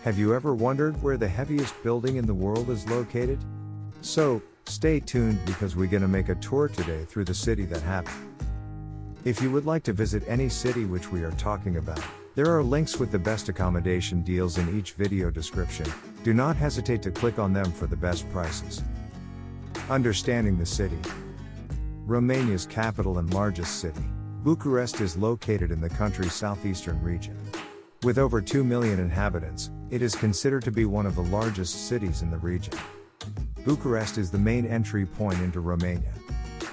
Have you ever wondered where the heaviest building in the world is located? So, stay tuned because we're gonna make a tour today through the city that happened. If you would like to visit any city which we are talking about, there are links with the best accommodation deals in each video description. Do not hesitate to click on them for the best prices. Understanding the city. Romania's capital and largest city, Bucharest, is located in the country's southeastern region. With over 2 million inhabitants, it is considered to be one of the largest cities in the region. Bucharest is the main entry point into Romania.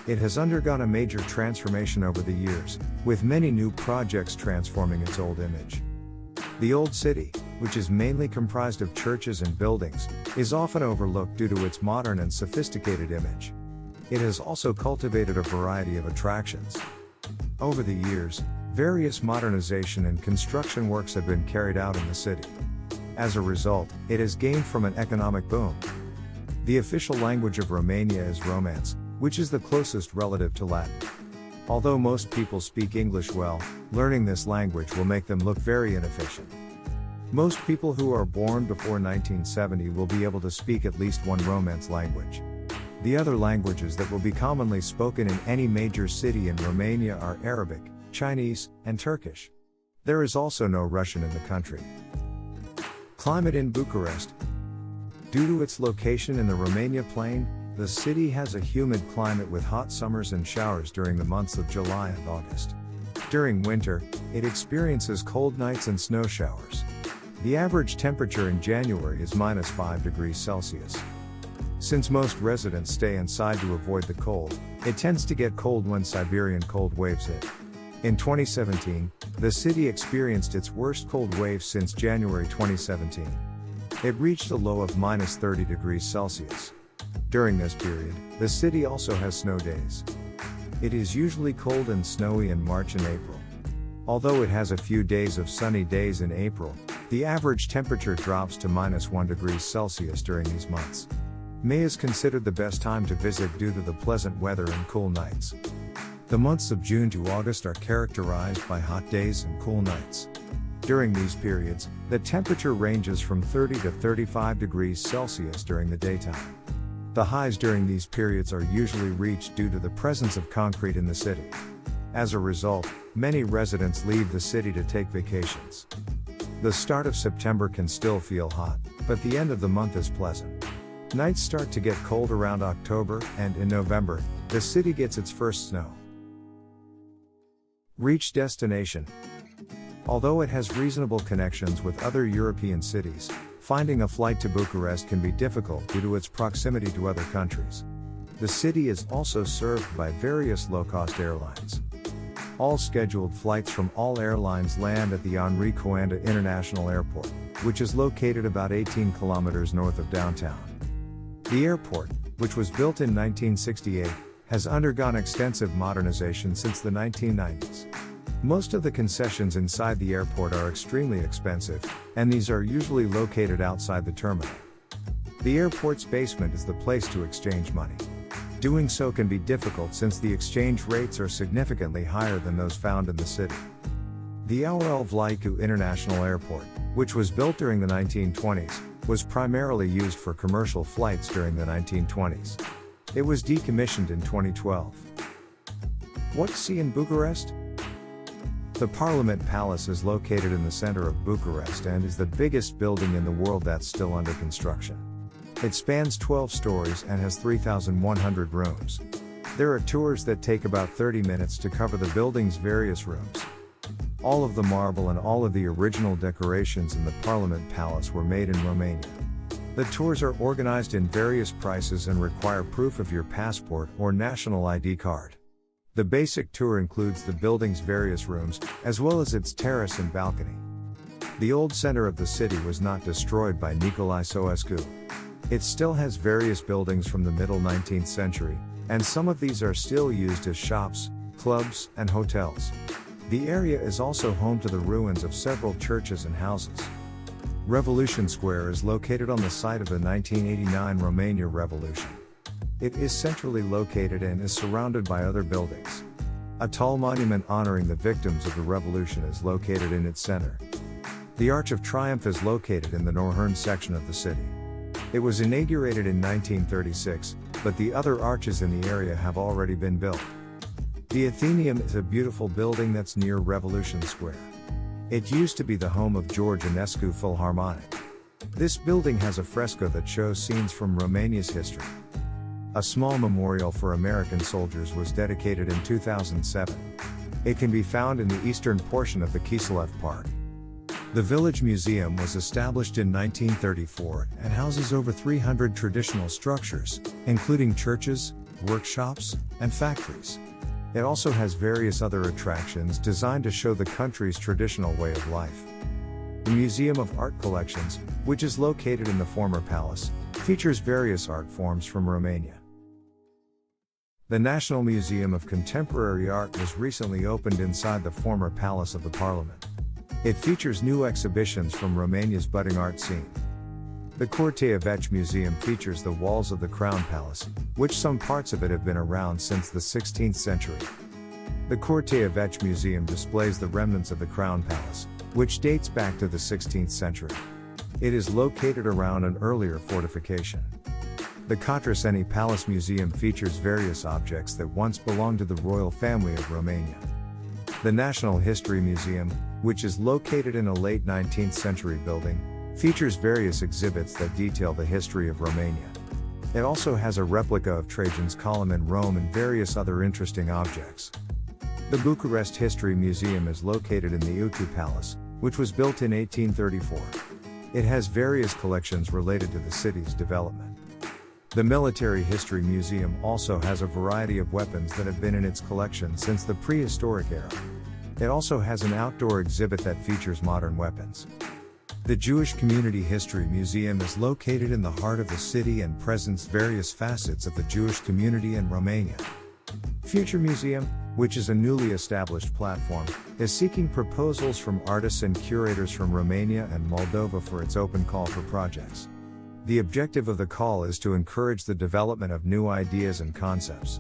It has undergone a major transformation over the years, with many new projects transforming its old image. The old city, which is mainly comprised of churches and buildings, is often overlooked due to its modern and sophisticated image. It has also cultivated a variety of attractions. Over the years, various modernization and construction works have been carried out in the city. As a result, it has gained from an economic boom. The official language of Romania is Romance, which is the closest relative to Latin. Although most people speak English well, learning this language will make them look very inefficient. Most people who are born before 1970 will be able to speak at least one Romance language. The other languages that will be commonly spoken in any major city in Romania are Arabic, Chinese, and Turkish. There is also no Russian in the country. Climate in Bucharest. Due to its location in the Romania Plain, the city has a humid climate with hot summers and showers during the months of July and August. During winter, it experiences cold nights and snow showers. The average temperature in January is -5 degrees Celsius. Since most residents stay inside to avoid the cold, it tends to get cold when Siberian cold waves hit. In 2017, the city experienced its worst cold wave since January 2017. It reached a low of -30 degrees Celsius. During this period, the city also has snow days. It is usually cold and snowy in March and April. Although it has a few days of sunny days in April, the average temperature drops to -1 degrees Celsius during these months. May is considered the best time to visit due to the pleasant weather and cool nights. The months of June to August are characterized by hot days and cool nights. During these periods, the temperature ranges from 30 to 35 degrees Celsius during the daytime. The highs during these periods are usually reached due to the presence of concrete in the city. As a result, many residents leave the city to take vacations. The start of September can still feel hot, but the end of the month is pleasant. Nights start to get cold around October, and in November, the city gets its first snow. Reach destination. Although it has reasonable connections with other European cities, finding a flight to Bucharest can be difficult due to its proximity to other countries. The city is also served by various low-cost airlines. All scheduled flights from all airlines land at the Henri Coanda International Airport, which is located about 18 kilometers north of downtown. The airport, which was built in 1968, has undergone extensive modernization since the 1990s. Most of the concessions inside the airport are extremely expensive, and these are usually located outside the terminal. The airport's basement is the place to exchange money. Doing so can be difficult since the exchange rates are significantly higher than those found in the city. The Aurel Vlaicu International Airport, which was built during the 1920s, was primarily used for commercial flights during the 1920s. It was decommissioned in 2012. What to see in Bucharest? The Parliament Palace is located in the center of Bucharest and is the biggest building in the world that's still under construction. It spans 12 stories and has 3,100 rooms. There are tours that take about 30 minutes to cover the building's various rooms. All of the marble and all of the original decorations in the Parliament Palace were made in Romania. The tours are organized in various prices and require proof of your passport or national ID card. The basic tour includes the building's various rooms, as well as its terrace and balcony. The old center of the city was not destroyed by Nicolae Ceausescu. It still has various buildings from the middle 19th century, and some of these are still used as shops, clubs, and hotels. The area is also home to the ruins of several churches and houses. Revolution Square is located on the site of the 1989 Romania Revolution. It is centrally located and is surrounded by other buildings. A tall monument honoring the victims of the revolution is located in its center. The Arch of Triumph is located in the northern section of the city. It was inaugurated in 1936, but the other arches in the area have already been built. The Athenium is a beautiful building that's near Revolution Square. It used to be the home of George Enescu Philharmonic. This building has a fresco that shows scenes from Romania's history. A small memorial for American soldiers was dedicated in 2007. It can be found in the eastern portion of the Carroll Park. The Village Museum was established in 1934 and houses over 300 traditional structures, including churches, workshops, and factories. It also has various other attractions designed to show the country's traditional way of life. The Museum of Art Collections, which is located in the former palace, features various art forms from Romania. The National Museum of Contemporary Art was recently opened inside the former Palace of the Parliament. It features new exhibitions from Romania's budding art scene. The Corteaveci Museum features the walls of the Crown Palace, which some parts of it have been around since the 16th century. The Corteaveci Museum displays the remnants of the Crown Palace, which dates back to the 16th century. It is located around an earlier fortification. The Cuisine Palace Museum features various objects that once belonged to the royal family of Romania. The National History Museum, which is located in a late 19th century building, features various exhibits that detail the history of Romania. It also has a replica of Trajan's column in Rome and various other interesting objects. The Bucharest History Museum is located in the Utu Palace, which was built in 1834. It has various collections related to the city's development. The Military History Museum also has a variety of weapons that have been in its collection since the prehistoric era. It also has an outdoor exhibit that features modern weapons. The Jewish Community History Museum is located in the heart of the city and presents various facets of the Jewish community in Romania. Future Museum, which is a newly established platform, is seeking proposals from artists and curators from Romania and Moldova for its open call for projects. The objective of the call is to encourage the development of new ideas and concepts.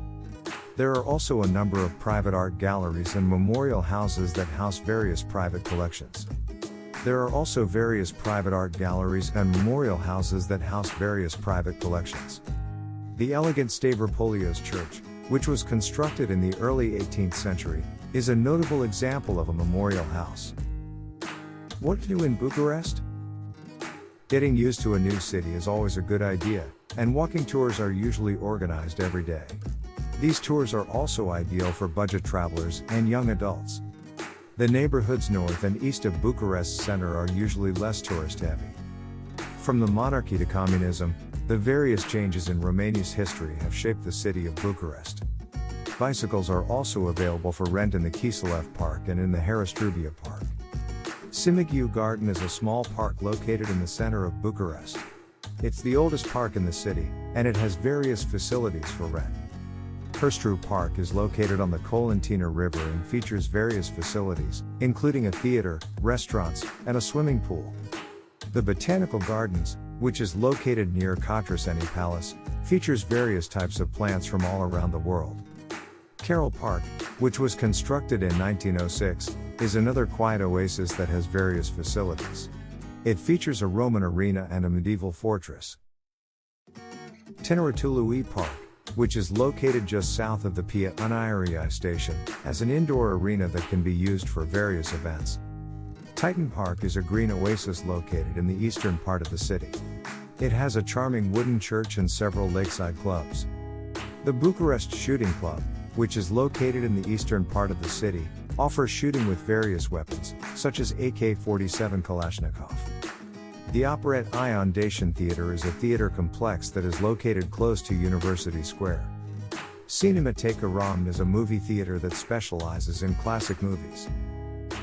There are also a number of private art galleries and memorial houses that house various private collections. There are also various private art galleries and memorial houses that house various private collections. The elegant Stavropolios Church, which was constructed in the early 18th century, is a notable example of a memorial house. What to do in Bucharest? Getting used to a new city is always a good idea, and walking tours are usually organized every day. These tours are also ideal for budget travelers and young adults. The neighborhoods north and east of Bucharest center are usually less tourist-heavy. From the monarchy to communism, the various changes in Romania's history have shaped the city of Bucharest. Bicycles are also available for rent in the Carroll Park and in the Harastrubia Park. Simagu Garden is a small park located in the center of Bucharest. It's the oldest park in the city, and it has various facilities for rent. Bistro Park is located on the Colentina River and features various facilities, including a theater, restaurants, and a swimming pool. The Botanical Gardens, which is located near Cuisine Palace, features various types of plants from all around the world. Carroll Park, which was constructed in 1906, is another quiet oasis that has various facilities. It features a Roman arena and a medieval fortress. Tenoritului Park, which is located just south of the Pia Unirii station, has an indoor arena that can be used for various events. Titan Park is a green oasis located in the eastern part of the city. It has a charming wooden church and several lakeside clubs. The Bucharest Shooting Club, which is located in the eastern part of the city, offers shooting with various weapons, such as AK-47 Kalashnikov. The Operette Ion Dacian Theatre is a theatre complex that is located close to University Square. Cinemateca Romn is a movie theatre that specializes in classic movies.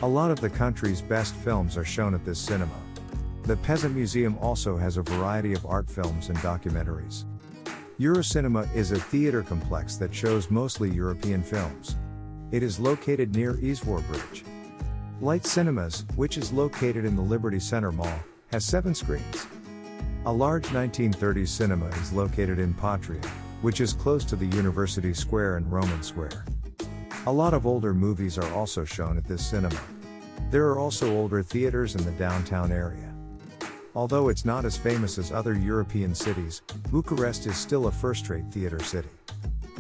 A lot of the country's best films are shown at this cinema. The Peasant Museum also has a variety of art films and documentaries. Eurocinema is a theatre complex that shows mostly European films. It is located near Izvor Bridge. Light Cinemas, which is located in the Liberty Center Mall, has 7 screens. A large 1930s cinema is located in Patria, which is close to the University Square and Roman Square. A lot of older movies are also shown at this cinema. There are also older theaters in the downtown area. Although it's not as famous as other European cities, Bucharest is still a first-rate theater city.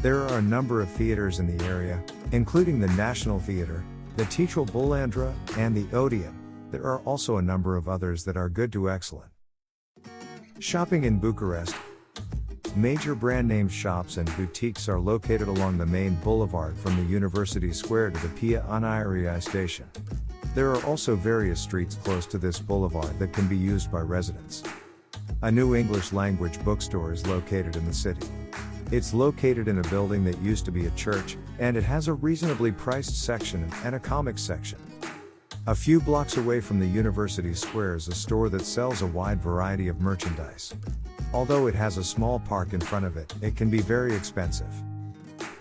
There are a number of theaters in the area, including the National Theatre, the Teatral Bulandra, and the Odeon. There are also a number of others that are good to excellent. Shopping in Bucharest. Major brand-name shops and boutiques are located along the main boulevard from the University Square to the Pia Unirii station. There are also various streets close to this boulevard that can be used by residents. A new English language bookstore is located in the city. It's located in a building that used to be a church, and it has a reasonably priced section and a comics section. A few blocks away from the University Square is a store that sells a wide variety of merchandise. Although it has a small park in front of it, it can be very expensive.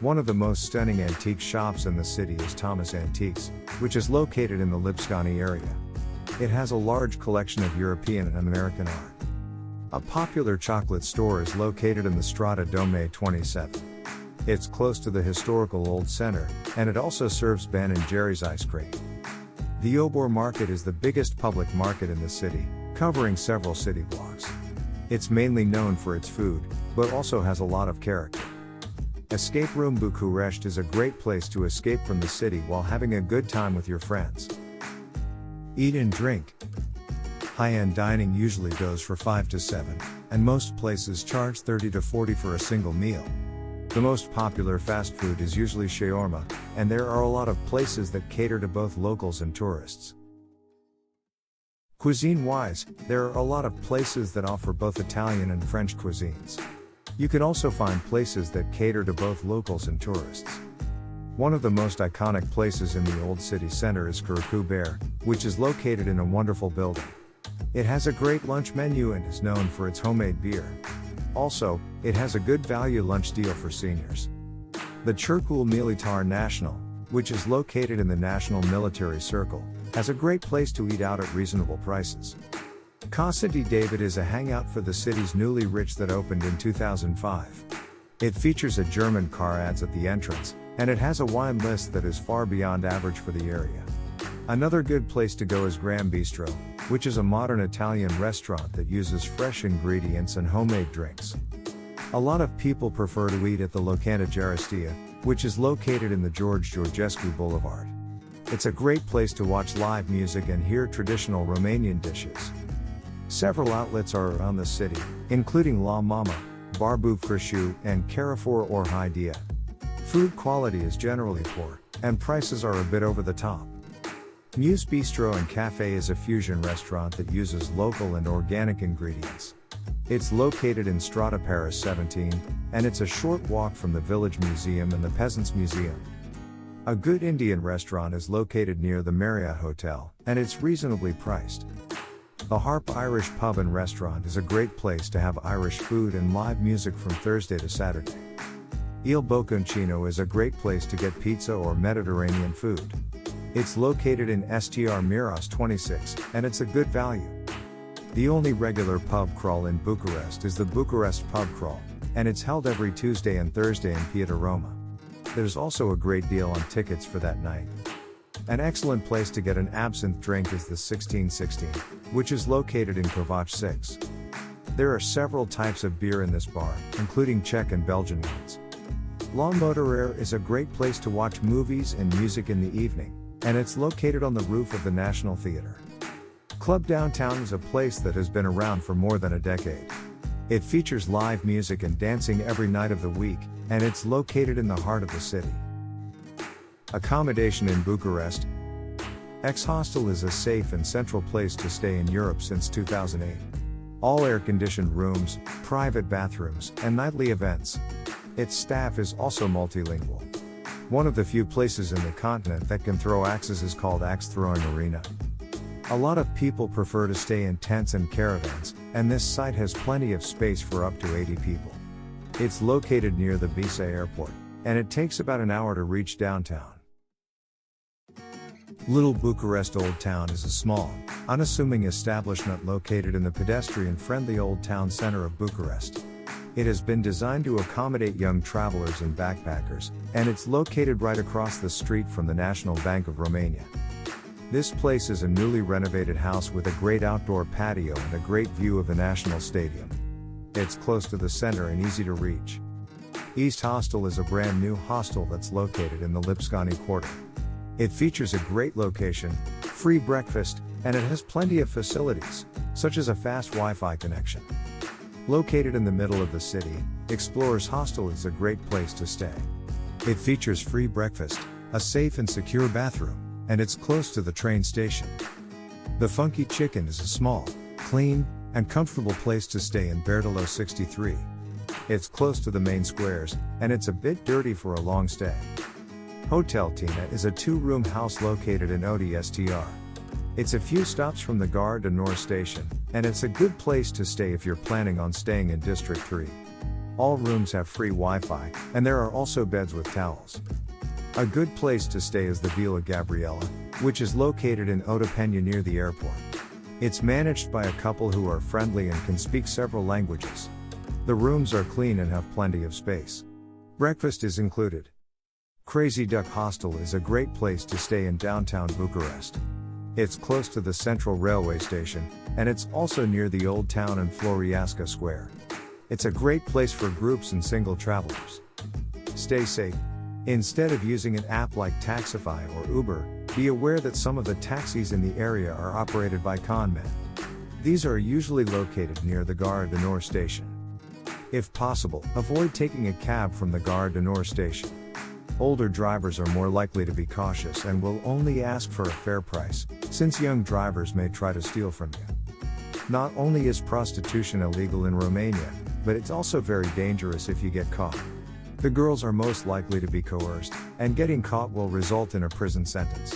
One of the most stunning antique shops in the city is Thomas Antiques, which is located in the Lipscani area. It has a large collection of European and American art. A popular chocolate store is located in the Strada Dome 27. It's close to the historical Old Center, and it also serves Ben and Jerry's ice cream. The Obor Market is the biggest public market in the city, covering several city blocks. It's mainly known for its food, but also has a lot of character. Escape Room Bucharest is a great place to escape from the city while having a good time with your friends. Eat and drink. High-end dining usually goes for 5 to 7, and most places charge 30 to 40 for a single meal. The most popular fast food is usually shawarma, and there are a lot of places that cater to both locals and tourists. Cuisine-wise, there are a lot of places that offer both Italian and French cuisines. You can also find places that cater to both locals and tourists. One of the most iconic places in the old city center is Carroll Park, which is located in a wonderful building. It has a great lunch menu and is known for its homemade beer. Also, it has a good value lunch deal for seniors. The Cercul Militar National, which is located in the National Military Circle, has a great place to eat out at reasonable prices. Casa de David is a hangout for the city's newly rich that opened in 2005. It features a German car ads at the entrance, and it has a wine list that is far beyond average for the area. Another good place to go is Graham Bistro, which is a modern Italian restaurant that uses fresh ingredients and homemade drinks. A lot of people prefer to eat at the Locanda Gerestia, which is located in the George Georgescu Boulevard. It's a great place to watch live music and hear traditional Romanian dishes. Several outlets are around the city, including La Mama, Barbu Crăciu, and Carrefour or Hydea. Food quality is generally poor, and prices are a bit over the top. Muse Bistro and Cafe is a fusion restaurant that uses local and organic ingredients. It's located in Strada Paris 17, and it's a short walk from the Village Museum and the Peasants Museum. A good Indian restaurant is located near the Marriott Hotel, and it's reasonably priced. The Harp Irish Pub and Restaurant is a great place to have Irish food and live music from Thursday to Saturday. Il Bocconcino is a great place to get pizza or Mediterranean food. It's located in STR Miros 26, and it's a good value. The only regular pub crawl in Bucharest is the Bucharest Pub Crawl, and it's held every Tuesday and Thursday in Piatra Roma. There's also a great deal on tickets for that night. An excellent place to get an absinthe drink is the 1616, which is located in Covac 6. There are several types of beer in this bar, including Czech and Belgian ones. La Motorare is a great place to watch movies and music in the evening, and it's located on the roof of the National Theatre. Club Downtown is a place that has been around for more than a decade. It features live music and dancing every night of the week, and it's located in the heart of the city. Accommodation in Bucharest. Hostel is a safe and central place to stay in Europe since 2008. All air-conditioned rooms, private bathrooms, and nightly events. Its staff is also multilingual. One of the few places in the continent that can throw axes is called Axe Throwing Arena. A lot of people prefer to stay in tents and caravans, and this site has plenty of space for up to 80 people. It's located near the Bisa airport, and it takes about an hour to reach downtown. Little Bucharest Old Town is a small, unassuming establishment located in the pedestrian-friendly Old Town center of Bucharest. It has been designed to accommodate young travelers and backpackers, and it's located right across the street from the National Bank of Romania. This place is a newly renovated house with a great outdoor patio and a great view of the National Stadium. It's close to the center and easy to reach. East Hostel is a brand new hostel that's located in the Lipscani quarter. It features a great location, free breakfast, and it has plenty of facilities, such as a fast Wi-Fi connection. Located in the middle of the city, Explorers Hostel is a great place to stay. It features free breakfast, a safe and secure bathroom, and it's close to the train station. The Funky Chicken is a small, clean, and comfortable place to stay in Bertolo 63. It's close to the main squares, and it's a bit dirty for a long stay. Hotel Tina is a 2-room house located in ODSTR. It's a few stops from the Gare du Nord station, and it's a good place to stay if you're planning on staying in District 3. All rooms have free Wi-Fi, and there are also beds with towels. A good place to stay is the Villa Gabriella, which is located in Otepena near the airport. It's managed by a couple who are friendly and can speak several languages. The rooms are clean and have plenty of space. Breakfast is included. Crazy Duck Hostel is a great place to stay in downtown Bucharest. It's close to the Central Railway Station, and it's also near the Old Town and Floreasca Square. It's a great place for groups and single travelers. Stay safe. Instead of using an app like Taxify or Uber, be aware that some of the taxis in the area are operated by con men. These are usually located near the Gare du Nord station. If possible, avoid taking a cab from the Gare du Nord station. Older drivers are more likely to be cautious and will only ask for a fair price, since young drivers may try to steal from you. Not only is prostitution illegal in Romania, but it's also very dangerous if you get caught. The girls are most likely to be coerced, and getting caught will result in a prison sentence.